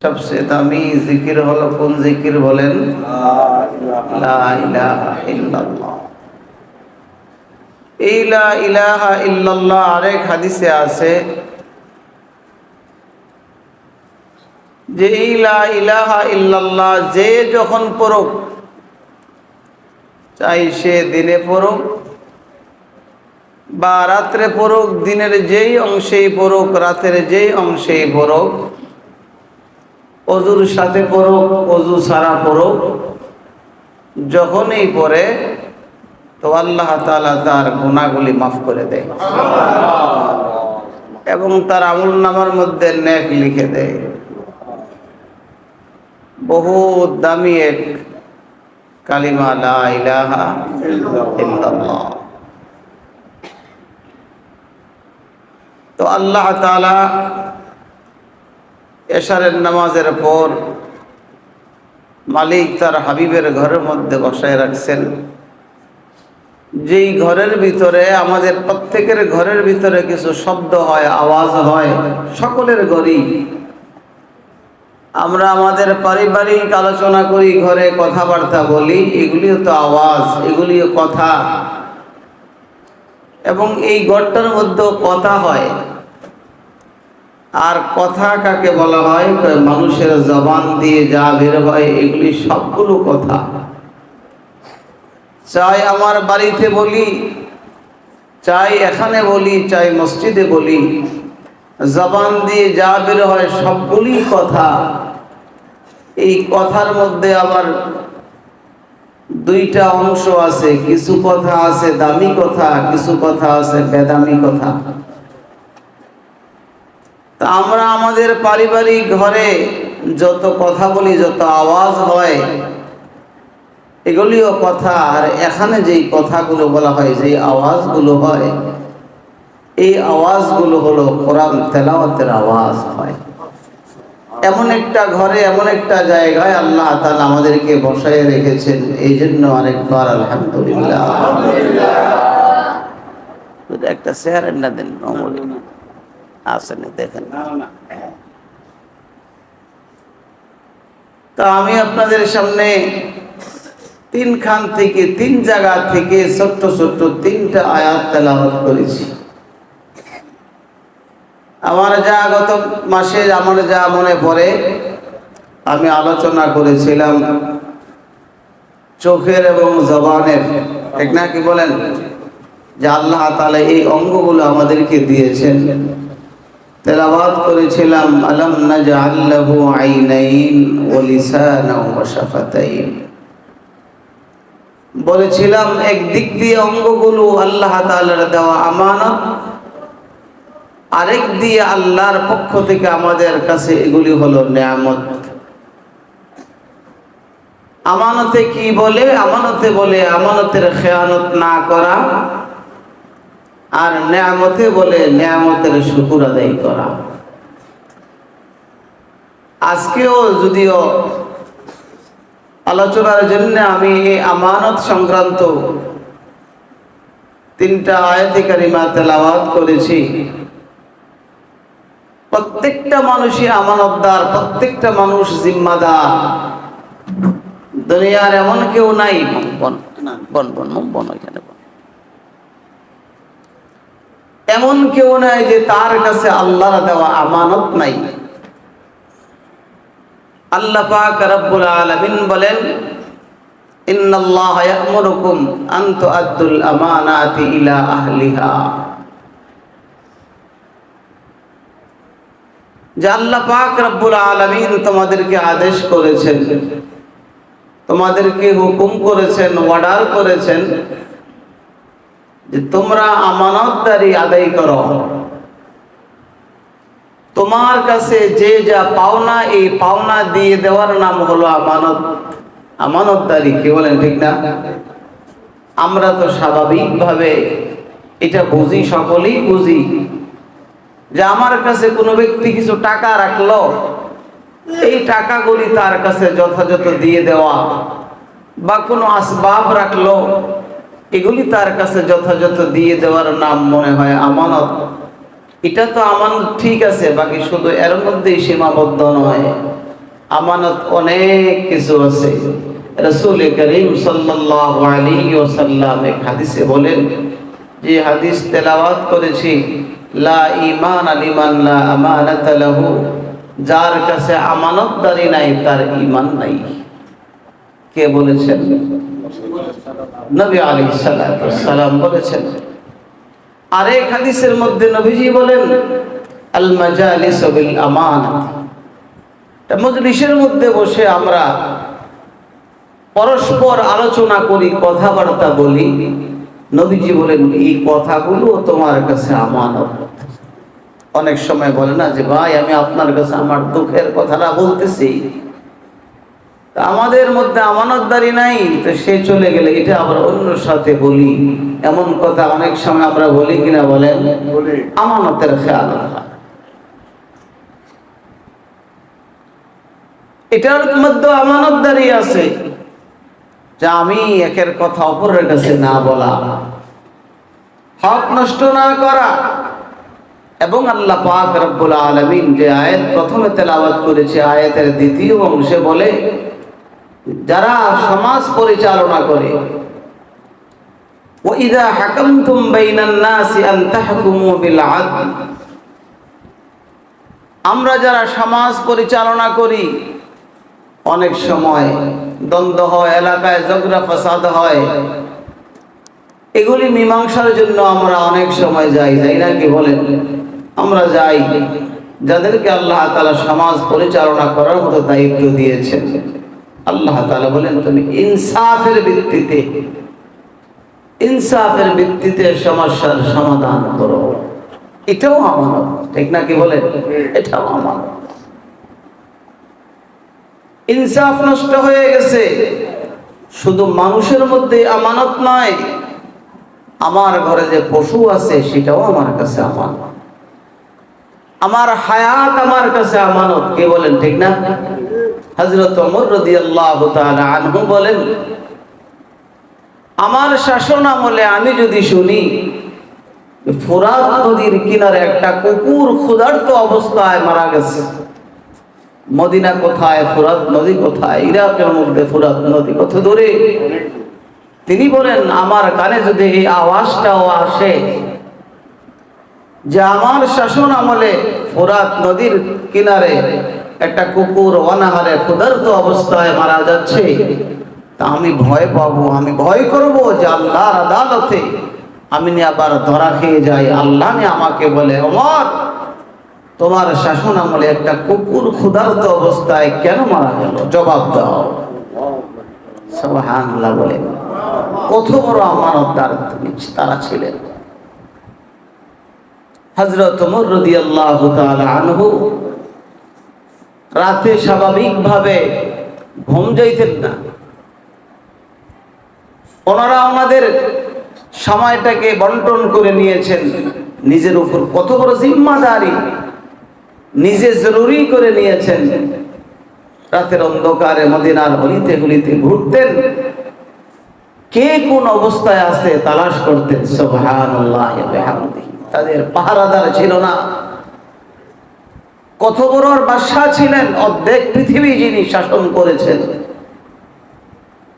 सबसे दामी जिक्र হলো কোন জিকির বলেন? লা ইলাহা ইল্লাল্লাহ। এই লা ইলাহা ইল্লাল্লাহ আরেক হাদিসে আছে যে এই লা ইলাহা ইল্লাল্লাহ যে যখন পড়ুক, চাই সে দিনে পড়ুক বা রাত্রে পড়ুক, দিনের যেই অংশেই পড়ুক রাতের যেই অংশেই পড়ুক, অজুর সাথে পড়ুক অজু ছাড়া পড়ুক, যখনই পড়ে তো আল্লাহ তাআলা তার গুনাহগুলি মাফ করে দেয় এবং তার আমলনামার মধ্যে নেক লিখে দেয়। বহু দামি এক কালিমা লা ইলাহা ইল্লাল্লাহ। তো আল্লাহ তাআলা এশারের নামাজের পর মালিক তার হাবিবের ঘরের মধ্যে বসায় রাখছেন, যেই ঘরের ভিতরে আমাদের প্রত্যেকের ঘরের ভিতরে কিছু শব্দ হয়, আওয়াজ হয়, সকলের ঘরেই আমরা আমাদের পারিবারিক আলোচনা করি, ঘরে কথাবার্তা বলি, এগুলিও তো আওয়াজ, এগুলিও কথা। এবং এই ঘরটার মধ্যেও কথা হয়। আর কথা কাকে বলা হয়? মানুষের জবান দিয়ে যা বের হয় এগুলি সবগুলো কথা। চাই আমার বাড়িতে বলি, চাই এখানে বলি, চাই মসজিদে বলি, জবান দিয়ে যা বের হয় সবগুলি কথা। এই কথার মধ্যে আবার দুইটা অংশ আছে, কিছু কথা আছে দামি কথা, কিছু কথা আছে বেদামি কথা। তা আমরা আমাদের পারিবারিক ঘরে যত কথা বলি, যত আওয়াজ হয়, এগুলিও কথা। আর এখানে যেই কথাগুলো বলা হয়, যেই আওয়াজগুলো হয়, এই আওয়াজগুলো হলো কোরআন তেলাওয়াতের আওয়াজ হয়। এমন একটা ঘরে, এমন একটা জায়গায় আল্লাহ তাআলা আমাদেরকে বসায় রেখেছেন। এই জন্য আরেকবার আলহামদুলিল্লাহ। একটা চেহারা না দেন আসেন, দেখেন। তো আমি আপনাদের সামনে তিন জায়গা থেকে ছোট্ট ছোট্ট তিনটা আয়াত তেলাওয়াত করেছি। আমার যা গত মাসে আমার যা মনে পড়ে, আমি আলোচনা করেছিলাম চোখের এবং জবানের, ঠিক না? কি বলেন? যে আল্লাহ তাআলা এই অঙ্গগুলো আমাদেরকে দিয়েছেন। তেলাওয়াত করেছিলাম আলাম নাজআল লাহু আইনাইন ওয়া লিসানান ওয়া শাফাতাইন। বলেছিলাম একদিক দিয়ে অঙ্গগুলো আল্লাহ তাআলার দেওয়া আমানত, আরেক দিয়ে আল্লাহর পক্ষ থেকে আমাদের কাছে এগুলি হলো নিয়ামত। আমানতে কি বলে? আমানতে বলে আমানতের খেয়ানত না করা, আর নিয়ামতে বলে নিয়ামতের শুকর আদায় করা। আজকেও যদিও আলোচনার জন্য আমি এই আমানত সংক্রান্ত তিনটা আয়াতে কারিমা তেলাওয়াত করেছি। প্রত্যেকটা মানুষই আমানতদার, প্রত্যেকটা মানুষ জিম্মাদার। দুনিয়ার এমন কেউ নাই, এমন কেউ নাই যে তার কাছে আল্লাহর দেওয়া আমানত নাই। আল্লাহ পাক রব্বুল আলামিন বলেন, ইন্নাল্লাহা ইয়া'মুরুকুম আন তু'আদ্দুল আমানাতি ইলা আহলিহা। যে আল্লাহ পাক রব্বুল আলামিন তোমাদেরকে আদেশ করেছেন, তোমাদেরকে হুকুম করেছেন, অর্ডার করেছেন যে তোমরা আমানতদারি আদায় করো। তোমার কাছে যে যা পাওনা, এই পাওনা দিয়ে দেওয়ার নাম হলো আমানত, আমানতদারি। কি বলেন? ঠিক না? আমরা তো স্বাভাবিকভাবে এটা বুঝি, সকলেই বুঝি যে আমার কাছে কোনো ব্যক্তি কিছু টাকা রাখলো, এই টাকাগুলি তার কাছে যথাযথ দিয়ে দেওয়া, বা কোনো আসবাব রাখলো, এগুলি তার কাছে যথাযথ দিয়ে দেওয়ার নাম মনে হয় আমানত। এটা তো আমানত, ঠিক আছে, বাকি শুধু এর মধ্যেই সীমাবদ্ধ নয়। আমানত অনেক কিছু আছে। রাসূল করিম সাল্লাল্লাহু আলাইহি ওয়াসাল্লাম এক হাদিসে বলেন, যে হাদিস তেলাওয়াত করেছি, লা ঈমান লিমান লা আমানাতা লাহু, যার কাছে আমানতদারি নাই তার ঈমান নাই। কে বলেছেন? নবী আলাইহিস সালাতু ওয়াস সালাম বলেছেন। আরেক হাদিসের মধ্যে নবীজি বলেন, আল মাজালিসু বিল আমানাত, মজলিসের মধ্যে বসে আমরা পরস্পর আলোচনা করি, কথাবার্তা বলি, নবীজি বলেন এই কথাগুলো তোমার কাছে আমানত। অনেক সময় বলে না যে ভাই আমি আপনার কাছে আমার দুঃখের কথাটা বলতেছি, আমাদের মধ্যে আমানতদারি নাই, তো সে চলে গেলে এটা আমরা অন্যর সাথে বলি। এমন কথা অনেক সময় আমরা বলি কিনা বলেন? আমানতের খেয়াল রাখা, এটার মধ্যে আমানতদারি আছে, যে আমি একের কথা অপরের কাছে না বলা, হক নষ্ট না করা। এবং আল্লাহ পাক রব্বুল আলামিন যে আয়াত প্রথমে তেলাওয়াত করেছে, আয়াতের দ্বিতীয় অংশে বলে, যারা সমাজ পরিচালনা করে, ওয়াইদা হাকামতুম বাইনান নাসি আন তাহকুমু বিল আদল, আমরা যারা সমাজ পরিচালনা করি, অনেক সময় দ্বন্দ্ব হয়, এলাকায় ঝগড়া ফাসাদ হয়, এগুলি মীমাংসার জন্য আমরা অনেক সময় যাই নাকি বলেন? আমরা যাই, যাদেরকে আল্লাহ তাআলা সমাজ পরিচালনা করার মতো দায়িত্ব দিয়েছেন। আল্লাহ তাআলা বলেন তুমি ইনসাফের ভিত্তিতে সমস্যার সমাধান করো। এটাও আমানত, ঠিক নাকি বলেন? এটাও আমানত। ইনসাফ নষ্ট হয়ে গেছে, শুধু মানুষের মধ্যে আমানত নয়, আমার ঘরে যে পশু আছে সেটাও আমার কাছে আমানত, আমার হায়াত আমার কাছে আমানত। কে বলেন? ঠিক না? হযরত ওমর রাদিয়াল্লাহু তাআলা আনহু বলেন, আমার শাসন আমলে আমি যদি শুনি ফোরাত নদীর কিনারে একটা কুকুর ক্ষুধার্ত অবস্থায় মারা গেছে, মদিনা কোথায়, ফোরাত নদী কোথায়, ইরাকের মধ্যে ফোরাত নদী কত দূরে, তিনি বলেন আমার কানে যদি এই আওয়াজটাও আসে যে আমার শাসন আমলে ফোরাত নদীর কিনারে একটা কুকুর অনাহারে ক্ষুধার্ত অবস্থায় মারা যাচ্ছে, তা আমি ভয় পাবো, আমি ভয় করব যে আল্লাহর আদালতে আমি আবার ধরা খেয়ে যাই। আল্লাহ আমাকে বলে, ওমর তোমার শাসন আমলে একটা কুকুর ক্ষুধার্ত অবস্থায় কেন মারা গেল, জবাব দাও। সুবহানাল্লাহ বলে, কত বড় আমানতদার তারা ছিলেন। হযরত ওমর রাদিয়াল্লাহু তাআলা আনহু রাতে স্বাভাবিকভাবে ঘুম যাইতেন না। ওনারা ওনাদের সময়টাকে বন্টন করে নিয়েছেন, নিজের উপর কত বড় জিম্মাদারি নিজে জরুরি করে নিয়েছেন। রাতের অন্ধকারে মদিনার গলিতে গলিতে ঘুরতেন, কে কোন অবস্থায় আছে তালাশ করতেন। সুবহানাল্লাহ ওয়া বিহামদিহি। তাদের পাহারাদার ছিল না। কত বড় বাদশা ছিলেন, অর্ধেক পৃথিবী যিনি শাসন করেছেন,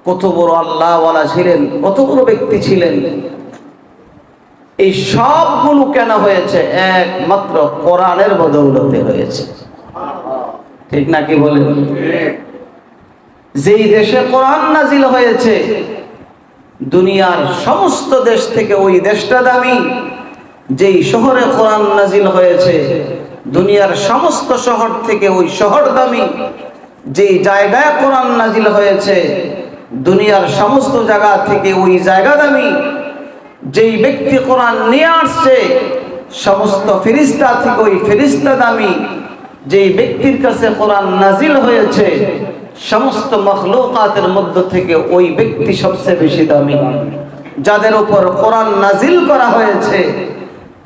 কত বড় আল্লাহওয়ালা ছিলেন, কত বড় ব্যক্তি ছিলেন। এই সবগুলো কেন হয়েছে? একমাত্র কোরআনের বদৌলতে হয়েছে, ঠিক নাকি বলেন? যেই দেশে কোরআন নাজিল হয়েছে, দুনিয়ার সমস্ত দেশ থেকে ওই দেশটা দামি। যেই শহরে কোরআন নাজিল হয়েছে, দুনিয়ার সমস্ত শহর থেকে ওই শহর দামি। যেই জায়গায় কোরআন নাজিল হয়েছে, দুনিয়ার সমস্ত জায়গা থেকে ওই জায়গা দামি। যেই ব্যক্তি কোরআন নিয়ে আসছে, সমস্ত ফেরেশতা থেকে ওই ফেরেশতা দামি। যেই ব্যক্তির কাছে কোরআন নাজিল হয়েছে, সমস্ত মখলুকাতের মধ্য থেকে ওই ব্যক্তি সবচেয়ে বেশি দামি। যাদের উপর কোরআন নাজিল করা হয়েছে,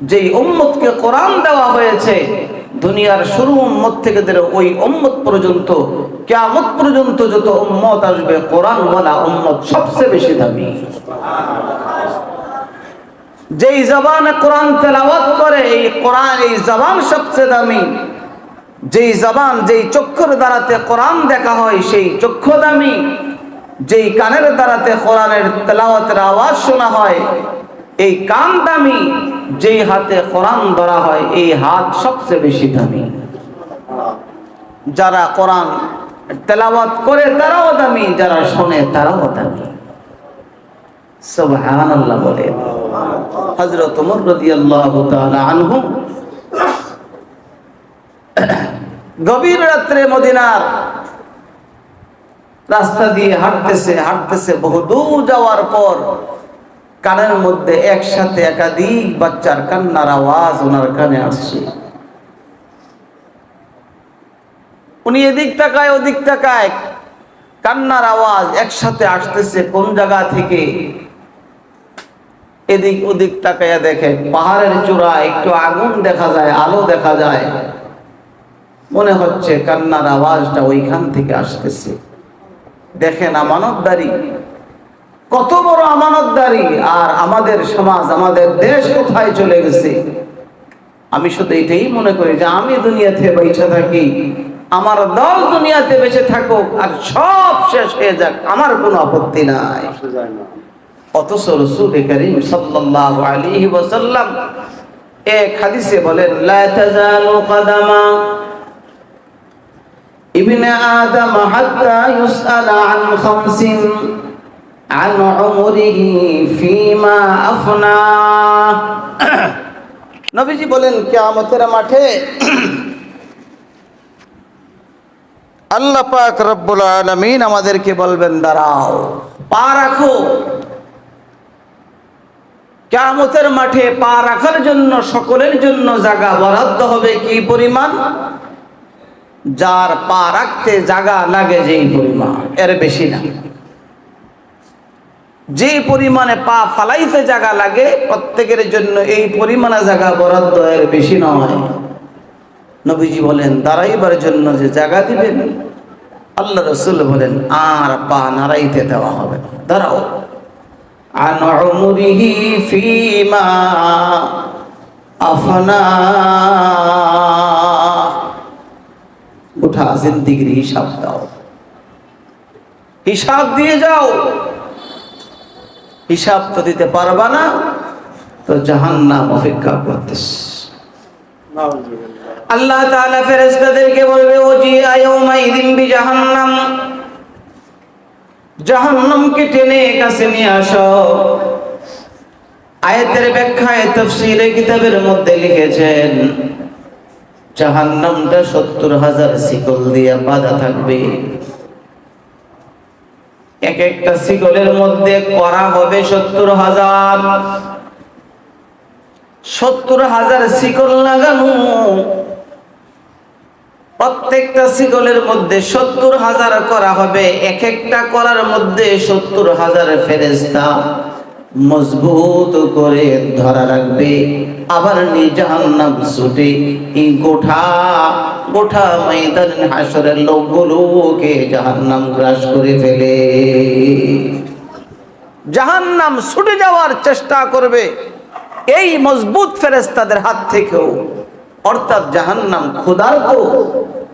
যেই উম্মতকে কোরআন দেওয়া হয়েছে, দুনিয়ার শুরু উম্মত থেকে ধরে ওই উম্মত পর্যন্ত, কিয়ামত পর্যন্ত যত উম্মত আসবে, কোরআন ওয়ালা উম্মত সবচেয়ে বেশি দামি। যেই জবানে কোরআন তেলাওয়াত করে, এই কোরআন, এই জবান সবচেয়ে দামি। যেই জবান যেই চক্ষুর দ্বারাতে কোরআন দেখা হয় সেই চক্ষু দামি, যেই কানের দ্বারাতে কোরআনের তেলাওয়াতের আওয়াজ শোনা হয় এই কান দামি, যেই হাতে কোরআন ধরা হয় এই হাত সবচেয়ে বেশি দামি। যারা কোরআন তেলাওয়াত করে তারাও দামি, যারা শোনে তারাও দামি। সুবহানাল্লাহ বলে। হযরত ওমর রাদিয়াল্লাহু তাআলা আনহু গভীর রাত্রে মদিনার রাস্তা দিয়ে হাঁটতেছে বহু দূর যাওয়ার পর কানের মধ্যে একসাথে একাধিক বাচ্চার কান্নার আওয়াজ ওনার কানে আসছে। উনি এদিক তাকায় ওদিক তাকায়, কান্নার আওয়াজ একসাথে আসতেছে কোন জায়গা থেকে। এদিক ওদিক তাকায়া দেখে পাহাড়ের চূড়া একটু আগুন দেখা যায়, আলো দেখা যায়, মনে হচ্ছে কান্নার আওয়াজটা ওইখান থেকে আসতেছে। দেখেন আমানতদারি, কত বড় আমানতদারি। আর আমাদের সমাজ, আমাদের দেশ কোথায় চলে গেছে। আমি শুধু এটাই মনে করি যে আমি দুনিয়াতে বেঁচে থাকি, আমার দল দুনিয়াতে বেঁচে থাকুক, আর সব শেষ হয়ে যাক, আমার কোনো আপত্তি নাই। অথচ রাসূল করিম সাল্লাল্লাহু আলাইহি ওয়াসাল্লাম এক হাদিসে বলেন, লা তাজালু কদামা ইবনে আদম হাত্তা ইউসআলা আন খামসিন আন উমরিহি ফীমা আফনা। নবীজি বলেন কিয়ামতের মাঠে আল্লাহ পাক রব্বুল আলামিন আমাদেরকে বলবেন, দাঁড়াও, পা রাখো। কিয়ামতের মাঠে পা রাখার জন্য সকলের জন্য জায়গা বরাদ্দ হবে কি পরিমাণ? যার পা রাখতে জায়গা লাগে যেই পরিমাণ, এর বেশি না। যে পরিমাণে পা ফালাইতে জায়গা লাগে প্রত্যেকের জন্য এই পরিমাণে জায়গা বরাদ্দ, এর বেশি নয়। নবীজি বলেন দাঁড়াইবার জন্য যে জায়গা দিবেন, আল্লাহ রাসূল বলেন আর পা নাড়াইতে দেওয়া হবে না। দাঁড়াও। আন উমরিহি ফীমা আফনা, গোটা জিন্দেগির হিসাব দাও, হিসাব দিয়ে যাও। হিসাব তো দিতে পারবা না, তো জাহান্নাম অপেক্ষা করতেছে। আল্লাহ তাআলা ফেরেশতাদেরকে বলবে, ওজিআ ইয়াউমাইযিন বিজাহান্নাম, জাহান্নামকে টেনে কাছে নিয়ে আসো। আয়াতের ব্যাখ্যায় তাফসীরে কিতাবের মধ্যে লিখেছেন, জাহান্নামটা ৭০,০০০ শিকল দিয়ে বাঁধা থাকবে। এক একটা শিকলের মধ্যে করা হবে ৭০,০০০। ৭০,০০০ শিকল লাগানো, প্রত্যেকটা শিকলের মধ্যে ৭০,০০০ করা হবে। এক একটা করার মধ্যে ৭০,০০০ ফেরেশতা মজবুত করে ধরা রাখবে। আবার জাহান্নাম ছুটে এই গোটা ময়দান হাসরের লোকগুলোকে জাহান্নাম গ্রাস করে ফেলে। জাহান্নাম ছুটে যাওয়ার চেষ্টা করবে এই মজবুত ফেরেশতাদের হাত থেকেও। অর্থাৎ জাহান্নাম ক্ষুধার্ত,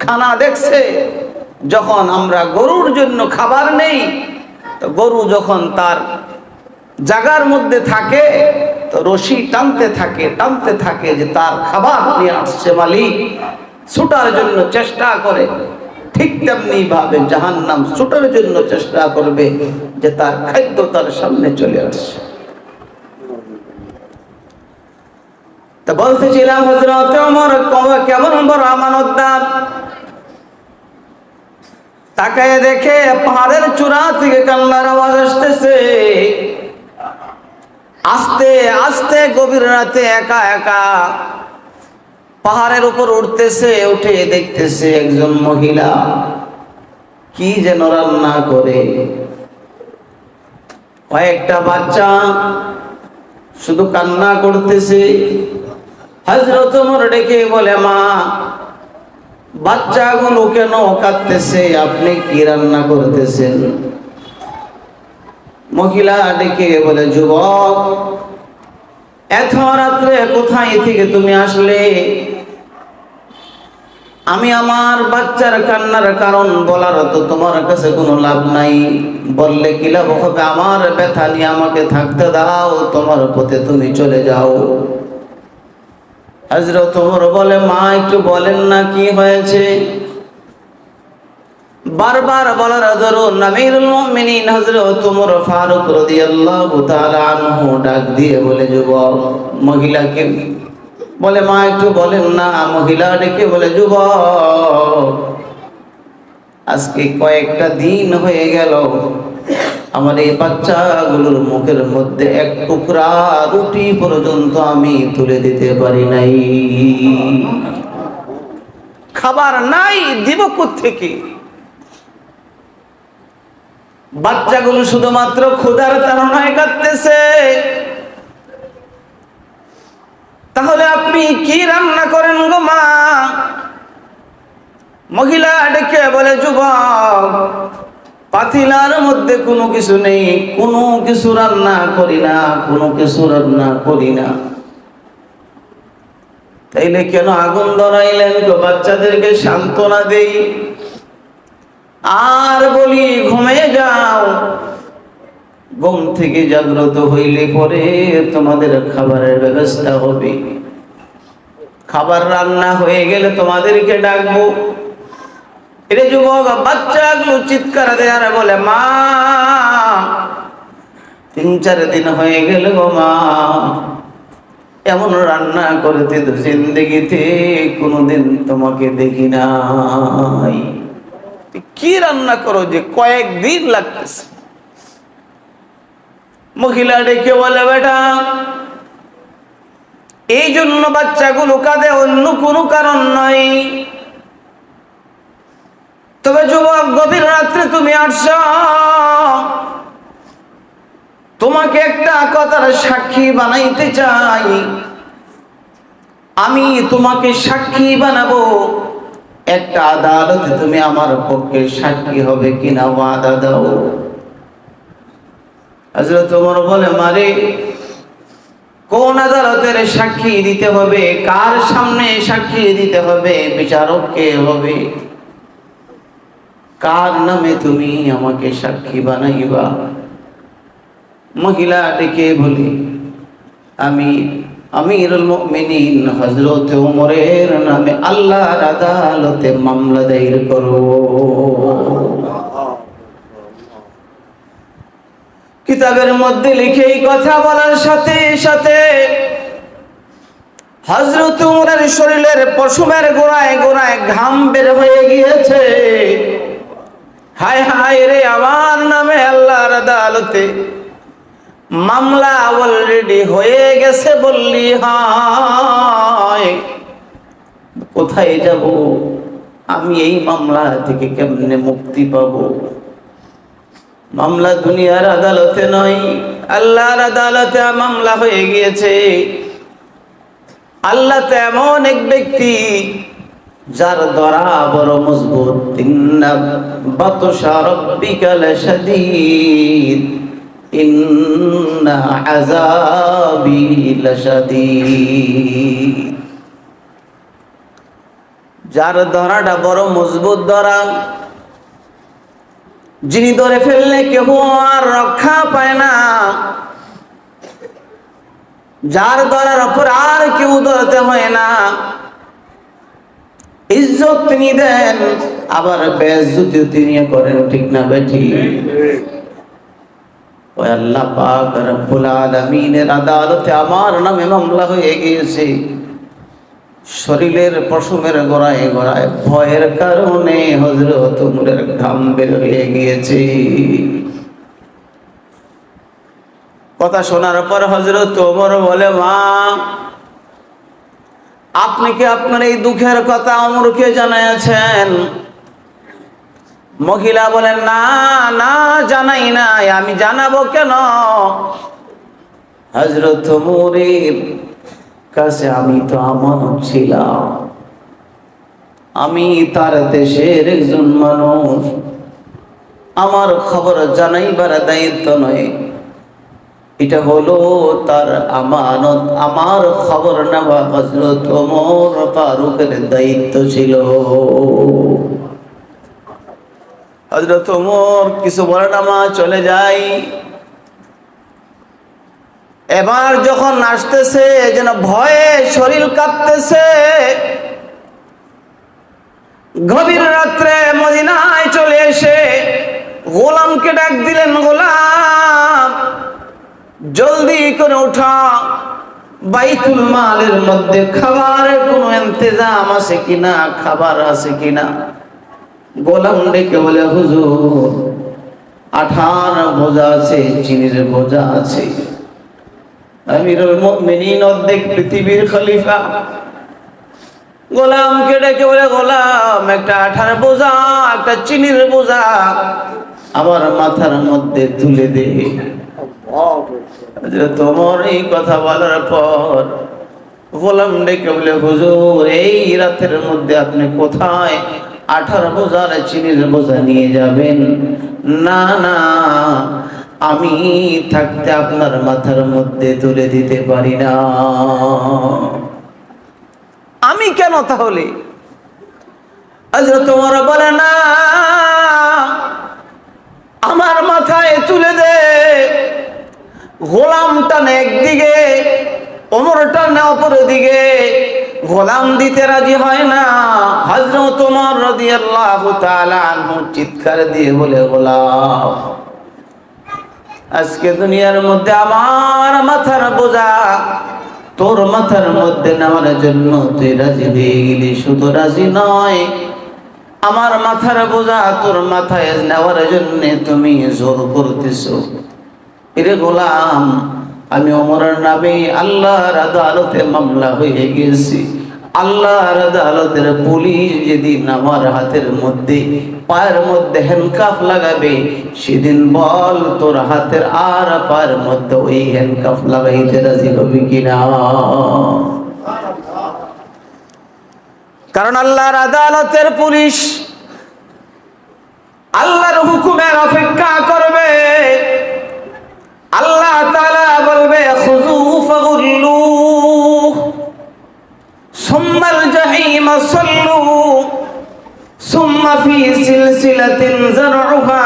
খানা দেখছে। যখন আমরা গরুর জন্য খাবার নেই, তো গরু যখন তার জায়গার মধ্যে থাকে তো রশি টানতে থাকে যে তার খাবার নিয়ে আসছে মালিক, ছুটার জন্য চেষ্টা করে। ঠিক তেমনি ভাবে জাহান্নাম ছুটার জন্য চেষ্টা করবে যে তার খাদ্য তার সামনে চলে আসছে। তা বলতেছিলাম হযরত ওমর কেমন বড় আমানতদার। তাকায় দেখে পাহাড়ের চূড়া থেকে কান্নার আওয়াজ আসতেছে। আস্তে আস্তে গভীর রাতে একা একা পাহাড়ের উপর উঠতেছে। উঠে দেখতেছে একজন মহিলা কি যেন রান্না করে। কয়েকটা বাচ্চা শুধু কান্না করতেছে। হযরত ওমর ডেকে বলে, মা, বাচ্চাগুলো কেন কাঁদতেছে? আপনি কি রান্না করতেছেন? মহিলা ডেকে বলে, যুবক, এত রাত্রে কোথায় থেকে তুমি আসলে? আমি আমার বাচ্চার কান্নার কারণ বলার তো তোমার কাছে কোনো লাভ নাই, বললে কি লাভ হবে? আমার ব্যথা নিয়ে আমাকে থাকতে দাও, তোমার পথে তুমি চলে যাও। হযরত ওমর বলে, মা একটু বলেন না কি হয়েছে? বারবার বলার দরুন আমিরুল মুমিনিন হযরত ওমর ফারুক রাদিয়াল্লাহু তাআলা আনহু ডাক দিয়ে বলে, যুবক মহিলাকে বলে, মা একটু বলেন না। মহিলা ডেকে বলে, যুবক আজকে কয়েকটা দিন হয়ে গেল আমার এই বাচ্চাগুলোর মুখের মধ্যে এক টুকরা রুটি পর্যন্ত আমি তুলে দিতে পারি নাই। খাবার নাই, দিব কোত্থেকে? বাচ্চাগুলো শুধুমাত্র ক্ষুধার তাড়নায় কাঁদতেছে। তাহলে আপনি কি রান্না করেন গো মা? মহিলা ডেকে বলে, যুবক পাতিলার মধ্যে কোনো কিছু নেই, কোনো কিছু রান্না করি না, কোনো কিছু রান্না করি না। তাইলে কেন আগুন ধরাইলেন? তো বাচ্চাদেরকে সান্ত্বনা দেই আর বলি ঘুমিয়ে যাও, ঘুম থেকে জাগ্রত হইলে পরে তোমাদের খাবারের ব্যবস্থা হবে। খাবার রান্না হয়ে গেলে তোমাদেরকে ডাকবো। এরে যুবক, বাচ্চাগুলো চিৎকার দেয় আর বলে, মা 3-4 দিন হয়ে গেল গো মা, এমন রান্না করতে তো জিন্দগিতে কোনোদিন তোমাকে দেখি নাই। কি রান্না করো যে কয়েকদিন লাগতেছে? মহিলা ডেকে বলে, বেটা এই জন্য বাচ্চাগুলো কাঁদে, অন্য কোনো কারণ নাই। তবে যুবক, গভীর রাত্রে তুমি আসছ, তোমাকে একটা কথার সাক্ষী বানাইতে চাই। আমি তোমাকে সাক্ষী বানাবো, একটা আদালতে তুমি আমার পক্ষে সাক্ষী হবে কিনা ওয়াদা দাও। হযরত ওমর বলে, মারে কোন আদালতের সাক্ষী দিতে হবে? কার সামনে সাক্ষী দিতে হবে? বিচারক কে হবে? কার নামে তুমি আমাকে সাক্ষী বানাইবা? মহিলা ডেকে বলি, আমি আমিরুল মুমিনিন হযরত ওমরের নামে আল্লাহর আদালতে মামলা দায়ের করব। কিতাবের মধ্যে লিখে এই কথা বলার সাথে সাথে হযরত ওমরের শরীরের পশমের গোড়ায় গোড়ায় ঘাম বের হয়ে গিয়েছে। হায় হায় রে, আমার নামে আল্লাহর আদালতে মামলা অলরেডি হয়ে গেছে বললি হয়। কোথায় যাব? আমি এই মামলা থেকে কেমনে মুক্তি পাবো? মামলা দুনিয়ার আদালতে নয়, আল্লাহর আদালতে মামলা হয়ে গিয়েছে। আল্লাহ তো এমন এক ব্যক্তি যার ধরা বড় মজবুত। ইন্না বাতশা রাব্বিকা লাশাদীদ ইন্না আযাবি লাশাদীদ। যার ধরাটা বড় মজবুত ধরা, যিনি ধরে ফেললে কেউ আর রক্ষা পায় না, যার ধরার উপর আর কেউ ধরতে হয় না। ইজ্জত তিনি দেন, আবার বেইজ্জতিও তিনি করেন, ঠিক না বেঠি? ওই আল্লাহ পাক রব্বুল আলামিনের আদালতে আমার নামে মামলা হয়ে গিয়েছে। শরীরের পশমের গোড়ায় গোড়ায় ভয়ের কারণে হযরত ওমরের ঘাম বের হয়ে গিয়েছে। কথা শোনার পর হযরত ওমর বলে, মা আপনি কি আপনার এই দুঃখের কথা ওমরকে জানাইছেন? মহিলা বলেন, না না, জানাই নাই। আমি জানাবো কেন? হযরত ওমরের কাছে আমি তো আমানত ছিলাম, আমি তার দেশের একজন মানুষ, আমার খবর জানাইবার দায়িত্ব নয়। এটা হলো তার আমানত। আমার খবর নেওয়া হযরত ওমর ফারুকের দায়িত্ব ছিল। হযরত ওমর কিছু বলে না, মা চলে যাই। এবার যখন আসতেছে যেন ভয়ে শরীর কাঁপতেছে। গভীর রাত্রে মদিনায় চলে এসে গোলামকে ডাক দিলেন, গোলাম জলদি করে উঠা, বাইতুল মালের মধ্যে খাবারের কোনো ইন্তজাম আছে কিনা, খাবার আছে কিনা। গোলাম ডেকে বলে, হুজুর আঠার বোঝা আছে, চিনির বোঝা আছে। আমিরুল মুমিনিন অর্ধেক পৃথিবীর খলিফা গোলামকে ডেকে বলে, গোলাম একটা আঠার বোঝা, একটা চিনির বোঝা আমার মাথার মধ্যে তুলে দে। তোমার এই কথা বলার পর গোলাম ডেকে বলে, হুজুর এই রাতের মধ্যে আপনি কোথায় 18 বোঝার চিনির বোঝা নিয়ে যাবেন? না না, আমি থাকতে আপনার মাথার মধ্যে তুলে দিতে পারি না। আমি কেন তাহলে? হযরত ওমর বলে, না আমার মাথায় তুলে দে। গোলাম টানে একদিকে, ওমর টানে অপর দিকে, গোলাম দিতে রাজি হয় না। হযরত ওমর রাদিয়াল্লাহু তাআলা আনহু চিৎকার দিয়ে বলে, গোলাম আজকে দুনিয়ার মধ্যে আমার মাথার বোঝা তোর মাথার মধ্যে নেওয়ার জন্য তুই রাজি হয়ে গেলি। শুধু রাজি নয়, আমার মাথার বোঝা তোর মাথায় নেওয়ার জন্য তুমি জোর করতেছো। এরে গোলাম, আমি ওমরের নামে আল্লাহর আদালতে মামলা হয়ে গেছি। আল্লাহর আদালতের পুলিশ যেদিন আমার হাতের মধ্যে পায়ের মধ্যে হ্যান্ডকাফ লাগাবে, সেদিন বল তোর হাতের আর পায়ের মধ্যে ওই হ্যান্ডকাফ লাগাইতে রাজি হবি কিনা? কারণ আল্লাহর আদালতের পুলিশ আল্লাহর হুকুমের অপেক্ষা করবে। আল্লাহ তাআলা বলবে, খুযু ফাগুল্লু সুম্মাল জাহিম সাল্লু সুম্মা ফি সিলসিলাতিন যারউহা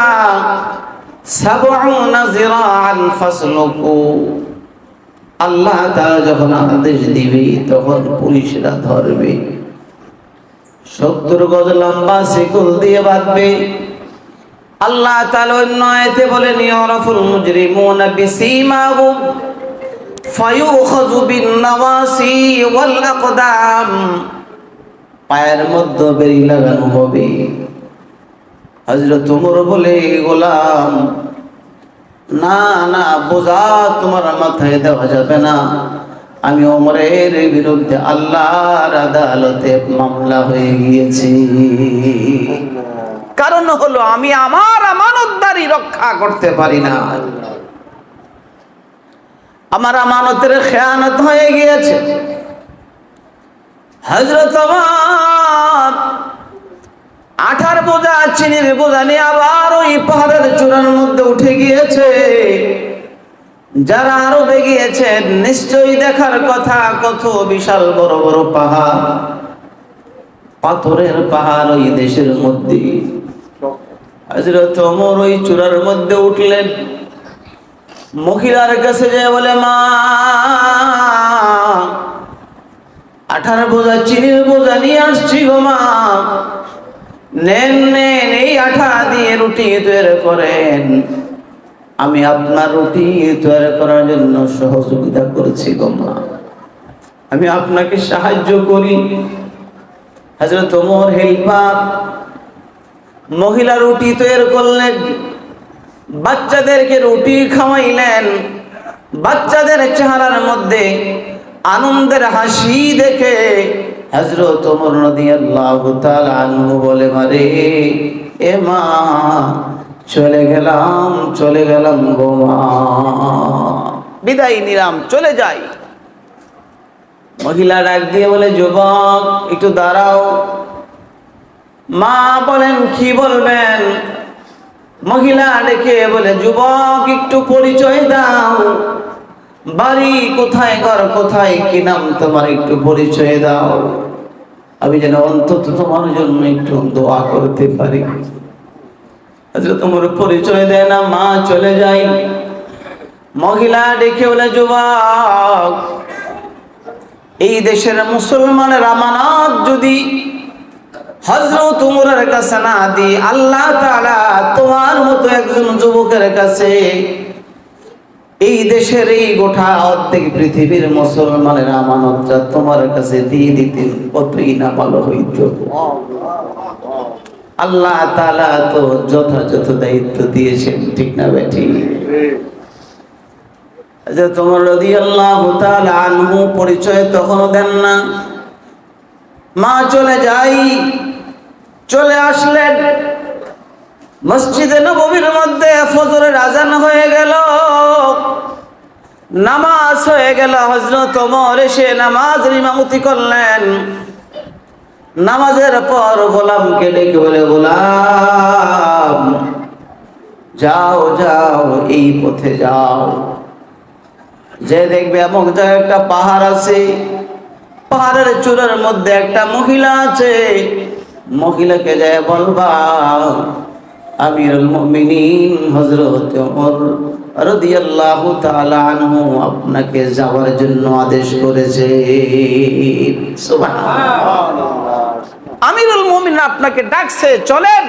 ৭০ যিরাআন ফাসলুকু। আল্লাহ তাআলা যখন আদেশ দিবে তখন পুলিশরা ধরবে, ৭০ গজ লম্বা শিকল দিয়ে বাঁধবে। আল্লাহ তাআলা অন্য আয়াতে বলেন, ইয়ারাফুল মুজরিমুনা বিসীমাহুম ফায়ুখাযু বিন নাওয়াসি ওয়াল আকদাম। পায়ের মধ্যে বেড়ি লাগানো হবে। হযরত ওমর বলে, গোলাম না না, বোঝা তোমার মাথায় দেওয়া যাবে না। আমি ওমরের বিরুদ্ধে আল্লাহর আদালতে মামলা হয়ে গিয়েছি। কারণ হলো আমি আমার আমানতদারি রক্ষা করতে পারি না। আমার আমানতের খেয়ানত হয়ে গিয়েছে। হযরত ওমর 18 বোঝা চিনির বোঝা নিয়ে আবার ওই পাহাড়ের চূড়ার মধ্যে উঠে গিয়েছে। যারা আরবে গিয়েছেন নিশ্চয়ই দেখার কথা, কত বিশাল বড় বড় পাহাড়, পাথরের পাহাড় ওই দেশের মধ্যে। হযরত ওমর ওই চূড়ার মধ্যে উঠলেন, মহিলার কাছে যায় বলে, মা 18 বোঝা চিনির বোঝা নিয়ে আসছি গো মা, নেন নেন এই আঠা দিয়ে রুটি তৈরি করেন। আমি আপনার রুটি তৈরি করার জন্য সহযোগিতা করেছি গো মা, আমি আপনাকে সাহায্য করি। হযরত ওমর হেল্পার, মহিলা রুটি তৈরি করলেন, বাচ্চাদেরকে রুটি খাওয়াইলেন। বাচ্চাদের চেহারার মধ্যে আনন্দের হাসি দেখে হযরত ওমর রাদিয়াল্লাহু তাআলা আনহু বলে, মারে এ মা চলে গেলাম গো মা, বিদায় নিলাম, চলে যাই। মহিলা ডাক দিয়ে বলে, যুবক একটু দাঁড়াও। মা বলেন, কি বলবেন? মহিলা ডেকে বলে, যুবক একটু পরিচয় দাও, বাড়ি কোথায়, ঘর কোথায়, কি নাম তোমার, একটু পরিচয় দাও, আমি যেন অন্তত তোমার জন্য একটু দোয়া করতে পারি। তোমার পরিচয় দেয় না, মা চলে যায়। মহিলা ডেকে বলে, যুবক এই দেশের মুসলমানের আমানত যদি হযরত উমরের কাছে না দি, আল্লাহ তাআলা তোমার মতো একজন যুবকের কাছে এই দেশের এই গোটা অর্ধেক পৃথিবীর মুসলমানের আমানতটা তোমার কাছে দিয়ে দিতেন, কতই না ভালো হইত। আল্লাহ তাআলা তো যথাযথ দায়িত্ব দিয়েছেন, ঠিক না বেটি? হযরত ওমর রাদিয়াল্লাহু তাআলা আনহু পরিচয় তখনও দেন না। মা চলে যাই, চলে আসলেন মসজিদে নববীর মধ্যে। ফজরের আজান হয়ে গেল, নামাজ হয়ে গেল। হযরত ওমর এসে নামাজের ইমামতি করলেন। নামাজের পর গোলামকে ডেকে বলে, গোলাম যাও যাও, এই পথে যাও, যে দেখবে এমন জায়গায় একটা পাহাড় আছে, পাহাড়ের চূড়ার মধ্যে একটা মহিলা আছে, মহিলাকে যায় বলবা আমিরুল মুমিনিন হযরত ওমর রাদিয়াল্লাহু তাআলা আনহু আপনাকে যাওয়ার জন্য আদেশ করেছে। সুবহানাল্লাহ, আমিরুল মুমিনিন আপনাকে ডাকছে, চলেন।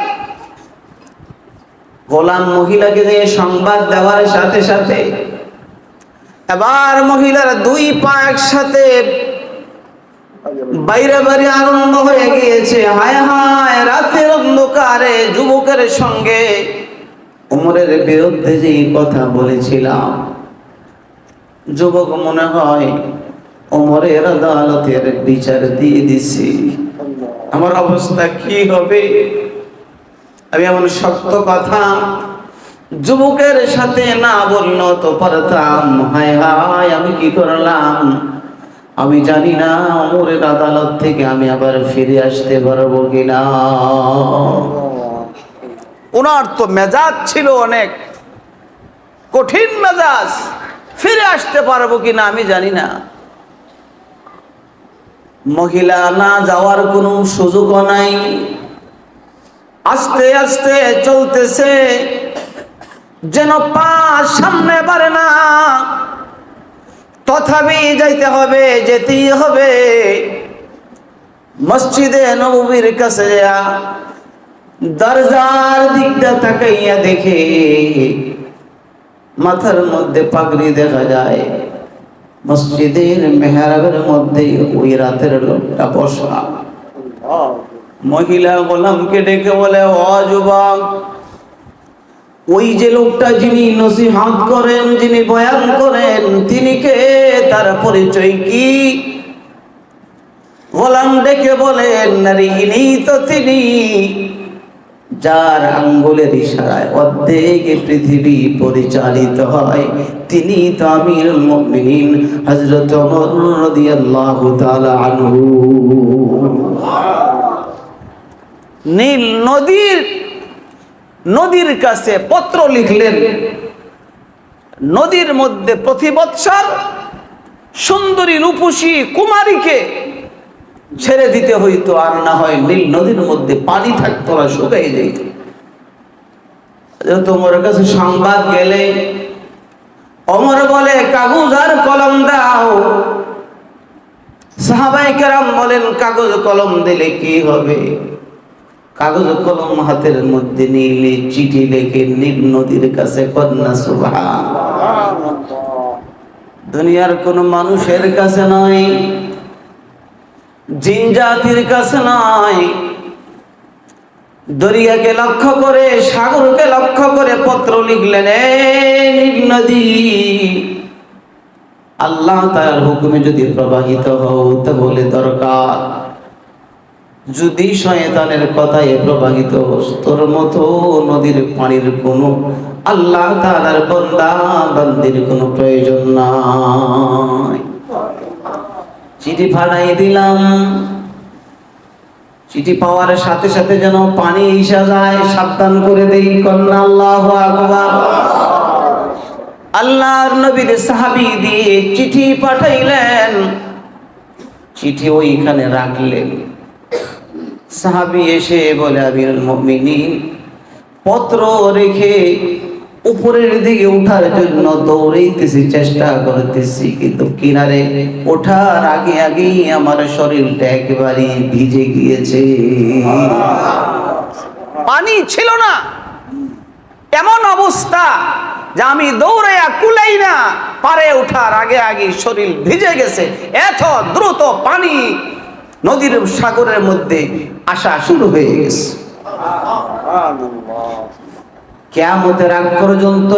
গোলাম মহিলাকে দিয়ে সংবাদ দেওয়ার সাথে সাথে এবার মহিলার দুই পা একসাথে বাইরে বাইরে আরম্ভ হয়ে গিয়েছে। হায় হায়, রাতের অন্ধকারে যুবকের সঙ্গে ওমরের বিরুদ্ধে যে কথা বলেছিলাম, যুবক মনে হয় ওমরের আদালতের বিচার দিয়ে দিছি, আমার অবস্থা কি হবে? আমি এমন শক্ত কথা যুবকের সাথে না বললো তো পারতাম। হায় হায়, আমি কি করলাম? আমি জানি না ওমরের আদালত থেকে আমি আবার ফিরে আসতে পারবো কিনা। ওনার তো মেজাজ ছিল অনেক কঠিন মেজাজ, ফিরে আসতে পারবো কিনা আমি জানি না। মহিলা না যাওয়ার কোনো সুযোগও নাই। আস্তে আস্তে চলতেছে, যেন পা সামনে বাড়ে না, তথাপি যাইতে হবে, যেতেই হবে। মসজিদে নববীর কাছে যা দরজার দিকটা তাকাইয়া দেখে মাথার মধ্যে পাগড়ি দেখা যায়। মসজিদের মেহরাবের মধ্যে ওই রাতের লোকটা বসা। মহিলা গোলামকে ডেকে বলে, ও যুবক, ওই যে লোকটা যিনি নসিহত করেন, যিনি বয়ান করেন, তিনি কে? তার পরিচয় কি? গোলাম ডেকে বলেন, নারী ইনি তো তিনি যার আঙ্গুলের ইশারায় অর্ধেক পৃথিবী পরিচালিত হয়, তিনি তো আমিরুল মুমিনিন হযরত ওমর রাদিয়াল্লাহু তাআলা আনহু। নীল নদীর কাছে পত্র লিখলেন। নদীর মধ্যে প্রতি বৎসর সুন্দরী রূপসী কুমারীকে ছেড়ে দিতে হইতো, আর না হয় নীল নদীর মধ্যে পানি থাকতো না, শুকিয়ে যেত। তোমার কাছে সংবাদ গেলে ওমর বলে, কাগজ আর কলম দাও। সাহাবায়ে কেরাম বলেন, কাগজ কলম দিলে কি হবে? কাগজ কলম হাতের মধ্যে নিলে চিঠি লিখে নীল নদীর কাছে কন্যা। সুবহানাল্লাহ, দুনিয়ার কোন মানুষের কাছে নয়, জিন জাতির কাছে নয়, দরিয়াকে লক্ষ্য করে, সাগরকে লক্ষ্য করে পত্র লিখলেন, নীল নদী, আল্লাহ তাআলার হুকুমে যদি প্রবাহিত হও তাহলে দরকার, যদি শয়তানের কথায় প্রবাহিত হোস, তোর মতো নদীর পানির কোনো আল্লাহ তাআলার বান্দা বান্দির কোনো প্রয়োজন নাই। চিঠি ফাটাই দিলাম। চিঠি পাওয়ার সাথে সাথে যেন পানি এসে যায়, সাবধান করে দেই, কন্যা আল্লাহু আকবার। আল্লাহর নবীর সাহাবী দিয়ে চিঠি পাঠাইলেন, চিঠি ওইখানে রাখলেন। সাহাবী এসে বলে, আমিরুল মুমিনিন, পত্র রেখে উপরের দিকে ওঠার জন্য দৌড়াইতেছি, চেষ্টা করতেছি, কিন্তু কিনারে ওঠার আগে আগেই আমার শরীরটা একেবারে ভিজে গিয়েছে। পানি ছিল না, এমন অবস্থা যে আমি দৌড়াইয়া কুলাই না, পারে ওঠার আগে আগে শরীর ভিজে গেছে। এত দ্রুত পানি নদীর সাগরের মধ্যে আসা শুরু হয়ে গেছে। কিয়ামতের আগ পর্যন্ত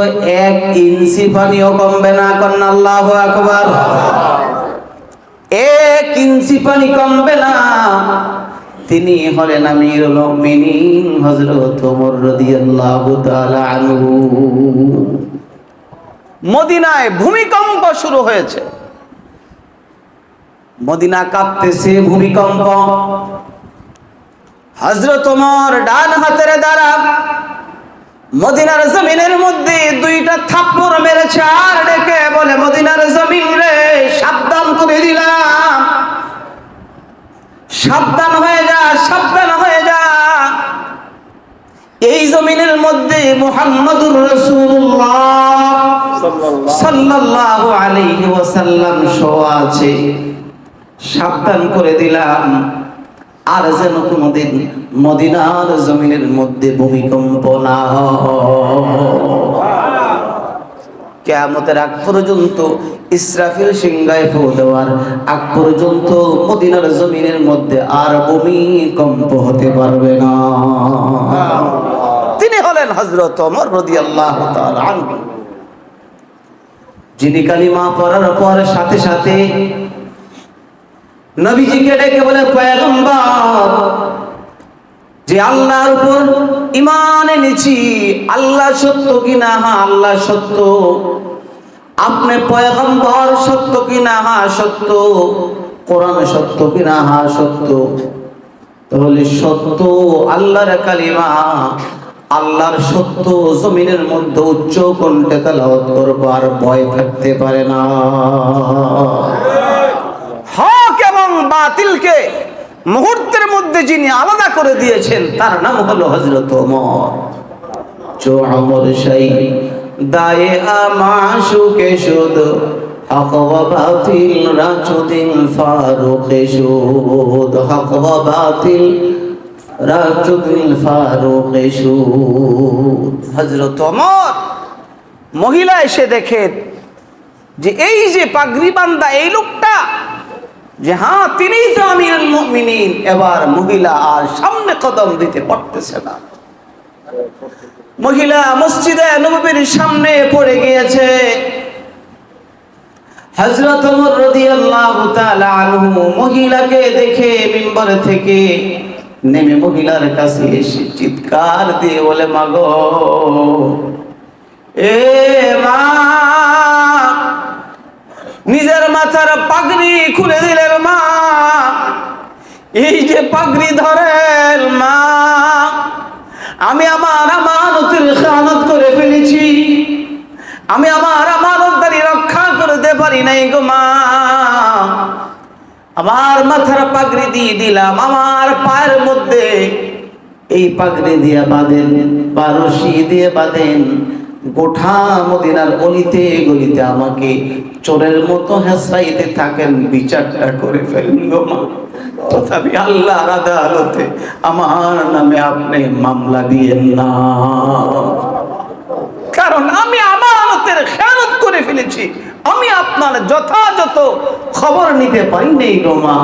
1 ইঞ্চি পানিও কমবে না, কন্যা আল্লাহু আকবার। 1 ইঞ্চি পানি কমবে না। তিনি হলেন আমিরুল মুমিনিন হযরত ওমর রাদিয়াল্লাহু তাআলা আনহু। মদিনায় ভূমিকম্প শুরু হয়েছে, মদিনা কাঁপতেছে, ভূমিকম্প। হযরত ওমর ডান হাতের দ্বারা মদিনার জমিনের মধ্যে 2টা থাপ্পড় মেরেছে, আর ডেকে বলে, মদিনার জমিন রে, সাবধান করে দিলাম, সাবধান হয়ে যা, সাবধান হয়ে যা। এই জমিনের মধ্যে মুহাম্মদুর রাসূলুল্লাহ সাল্লাল্লাহু আলাইহি ওয়াসাল্লাম শোয়া আছে, সাবধান করে দিলাম। আর যেন কোনদিন মদিনার জমিনের মধ্যে ভূমিকম্প না হয়। কিয়ামতের আগ পর্যন্ত, ইসরাফিল সিংহায় ফু দেওয়ার আগ পর্যন্ত মদিনার জমিনের মধ্যে আর ভূমিকম্প হতে পারবে না। তিনি হলেন হযরত ওমর রাদিয়াল্লাহু তাআলা আনহু, যিনি কালিমা পড়ার পর সাথে সাথে নবীজিকে ডেকে বলে, পয়গম্বর, যে আল্লাহর উপর ঈমান এনেছি, আল্লাহ সত্য কিনা? হ্যাঁ, আল্লাহ সত্য। আপনি পয়গম্বর, সত্য কিনা? হ্যাঁ সত্য। কোরআন সত্য কিনা? হ্যাঁ সত্য। তাহলে সত্য আল্লাহর কালিমা, আল্লাহর সত্য জমিনের মধ্যে উচ্চ কণ্ঠে তেলাওয়াত করব, আর ভয় থাকতে পারে না। হক এবং বাতিলকে মুহূর্তের মধ্যে যিনি আলাদা করে দিয়েছেন, তার নাম হলো হযরত ওমর। চো আমর শাই দায়ে আমাশুকে শুদ, হক ওয়া বাতিল রাচুদিন ফারুকে শুদ, হক ওয়া বাতিল রাচুদিন ফারুকে শুদ। হযরত ওমর মহিলা এসে দেখে যে এই যে পাগড়ি বান্দা এই লোকটা, যে হ্যাঁ তিনিই তো আমিরুল মুমিনিন। এবার মহিলা আর সামনে কদম দিতে পারতেছে না। মহিলা মসজিদে নববীর সামনে পড়ে গিয়েছে। হযরত ওমর রাদিয়াল্লাহু তাআলা আনহু মহিলাকে দেখে মিম্বার থেকে নেমে মহিলার কাছে এসে চিৎকার দিয়ে বলে, মাগো, এ মা, নিজের মাথার পাগড়ি খুলে দিলেন মা, এই যে পাগড়ি ধরেন মা, আমি আমার আমানতের খেয়ানত করে ফেলেছি, আমি আমার আমানতদারি রক্ষা করতে পারি নাই গো মা। আমার মাথার পাগড়ি দিয়ে দিলাম, আমার পায়ের মধ্যে এই পাগড়ি দিয়ে বাঁধেন, বা রশি দিয়ে বাঁধেন, গোটা মদিনার অলিতে গলিতে আমাকে চোরের মতো হেঁচড়াইতে থাকেন, বিচারটা করে ফেলেন গো মা। তথাপি আল্লাহর আদালতে আমার নামে আপনি মামলা দিয়েন না, কারণ আমি আমানতের খেয়ানত করে ফেলেছি, আমি আপনার যথাযথ খবর নিতে পারি নাই গো মা।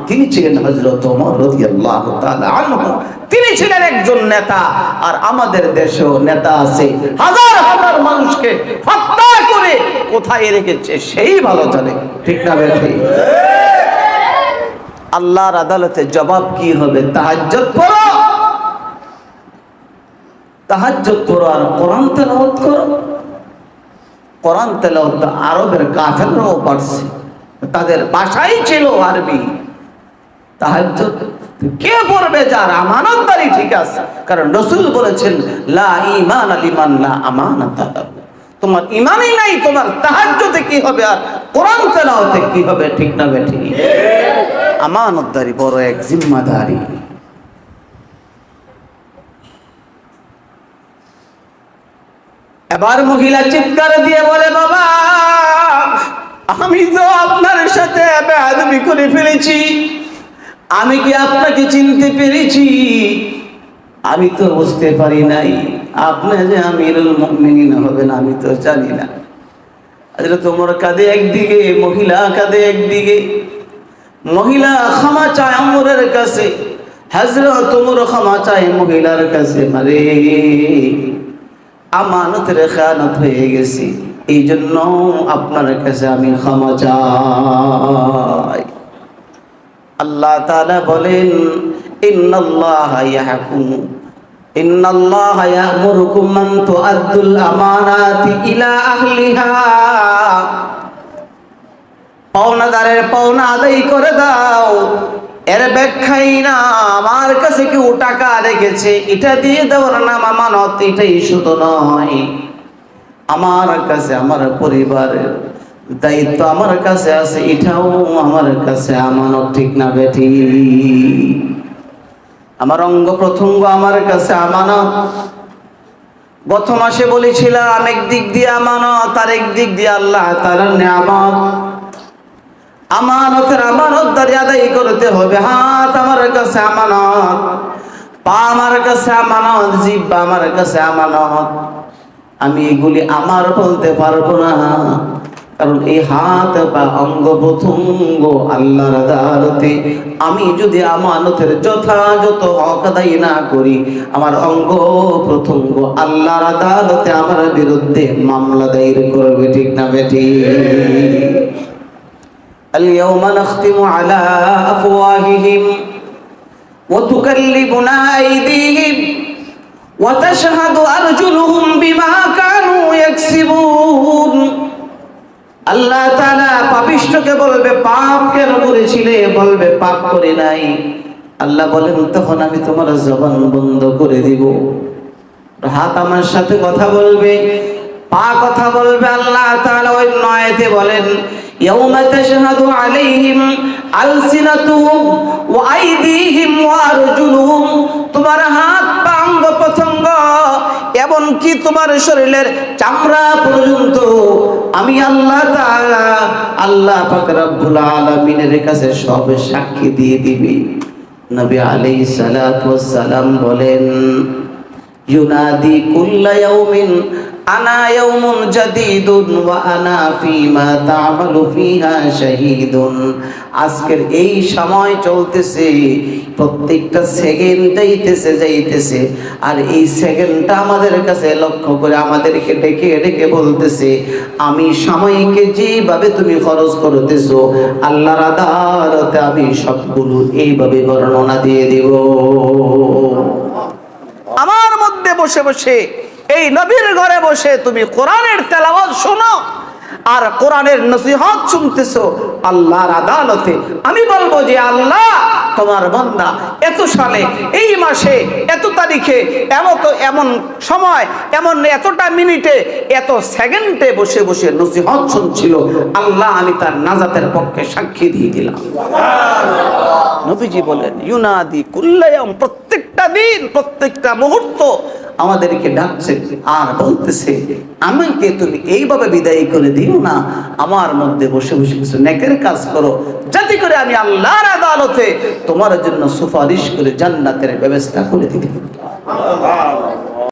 তিনি ছিলেন হযরত ওমর রাদিয়াল্লাহু তাআলা আনহু। তিনি ছিলেন একজন নেতা, আর আমাদের দেশেও নেতা আছে, হাজার হাজার মানুষকে হত্যা করে কোথায় রেখেছে সেই ভালো জানে, ঠিক না বেঠি? আল্লাহর আদালতে জবাব কি হবে? তাহাজ্জুদ পড়ো, তাহাজ্জুদ পড়ো, আর কোরআন তেলাওয়াত করো। কোরআন তেলাওয়াত আরবের কাফেররাও পারছে, তাদের ভাষাই ছিল আরবি, তাহাজ্জুদ কে পড়বে যার আমানতদারি ঠিক আছে? কারণ রাসূল বলেছেন লা ঈমান লিমান লা আমানাতা লাহু। তোমার ঈমানই নাই, তোমার তাহাজ্জুদে কি হবে আর কোরআন তেলাওয়াতে কি হবে? ঠিক না বেঠিক? আমানতদারি বড় এক জিম্মাদারি। এবার মহিলা চিৎকার দিয়ে বলে, বাবা আমি তো আপনার সাথে বেয়াদবি করে ফেলেছি, আমি কি আপনাকে চিনতে পেরেছি? আমি তো বুঝতে পারি নাই আপনি যে আমিরুল মুমিনিন হবেন, আমি তো জানি না। হযরত ওমর কাঁদে একদিকে, মহিলা কাঁদে একদিকে। মহিলা ক্ষমা চায় ওমরের কাছে, হযরত ওমর ক্ষমা চায় মহিলার কাছে। মারে আমানতের খেয়ানত হয়ে গেছি, এই জন্য আপনার কাছে আমি ক্ষমা চাই। আল্লাহ তাআলা বলেন ইন্নাল্লাহা ইয়া'মুরুকুম আন তু'আদ্দুল আমানাতি ইলা আহলিহা। পাওনাদারের পাওনা আদায় করে দাও। এর ব্যাখ্যাই না আমার কাছে কেউ টাকা রেখেছে এটা দিয়ে দেওয়ার নাম আমানত, এটাই শুধু নয়, আমার কাছে আমার পরিবারের দায়িত্ব আমার কাছে আছে, এটাও আমার কাছে আমানত। ঠিক না বেটি? আমার অঙ্গ প্রত্যঙ্গ আমার কাছে আমানত। গত মাসে বলেছিলাম একদিক দিয়ে আমানত, আর একদিক দিয়ে আল্লাহ তাআলার নিয়ামত। আমানতের আমানতদারি আদায় করতে হবে। হাত আমার কাছে আমানত, পা আমার কাছে আমানত, জিহ্বা আমার কাছে আমানত। আমি এগুলি আমার বলতে পারবো না, কারণ এই হাত বা অঙ্গ প্রত্যঙ্গ আল্লাহর আদালতে আমি যদি আমানতের যথাযথ হক আদায় না করি, আমার অঙ্গ প্রত্যঙ্গ আল্লাহর আদালতে আমার বিরুদ্ধে মামলা দায়ের করবে। ঠিক না বেটি? اليوم نختم على أفواههم وتكلمنا أيديهم وتشهد أرجلهم بما كانوا يكسبون। আল্লাহ তাআলা পাপিষ্ঠকে বলবে পাপ কেন করেছিলে? বলবে পাপ করে নাই। আল্লাহ বলেন তখন আমি তোমার জবান বন্ধ করে দিব। হাত আমার সাথে কথা বলবে, পা কথা বলবে। আল্লাহ তাআলা ওই আয়াতে বলেন ইয়াউমা তাশহাদু আলাইহিম আলসিনাতুহুম ওয়া আইদিহিম ওয়া আরজুলুহুম। তোমার হাত পা অঙ্গ প্রত্যঙ্গ এমনকি তোমার শরীরের চামড়া পর্যন্ত আমি আল্লাহ তাআলা আল্লাহ পাক রব্বুল আলামিনের কাছে সব সাক্ষী দিয়ে দিবে। নবী আলাইহিস সালাতু ওয়াস সালাম বলেন ইউনাদি কুল্লা ইয়াউমিন আনা ইয়াউমুন জাদীদুন ওয়া আনা ফীমা তা'মালু ফীহা শাহীদুন। আজকের এই সময় চলতেছে, প্রত্যেকটা সেকেন্ড যাইতেছে, আর এই সেকেন্ডটা আমাদের কাছে লক্ষ্য করে আমাদেরকে ডেকে ডেকে বলতেছে আমি সময়কে যেভাবে তুমি খরচ করতেছো আল্লাহর আদালতে আমি সবগুলো এইভাবে বর্ণনা দিয়ে দেব। আমার মধ্যে বসে বসে এই নবীর ঘরে বসে তুমি কোরআনের তেলাওয়াত শোনো আর কোরআনের নসিহত শুনতেছো, আল্লাহর আদালতে আমি বলবো যে আল্লাহ তোমার বান্দা এত সালে এই মাসে এত তারিখে এমন সময় এমন এতটা মিনিটে এত সেকেন্ডে বসে বসে নসিহত শুনছিল, আল্লাহ আমি তার নাজাতের পক্ষে সাক্ষী দিয়ে দিলাম। নবীজি বলেন ইউনাদি কুল্লা ইয়াউম, প্রত্যেকটা দিন প্রত্যেকটা মুহূর্ত আমাদেরকে ডাকছে আর বলতেছে আমাকে তুমি এইভাবে বিদায় করে দিও না, আমার মধ্যে বসে বসে কিছু নেকের কাজ করো যাতে করে আমি আল্লাহর আদালতে তোমার জন্য সুপারিশ করে জান্নাতের ব্যবস্থা করে দিই।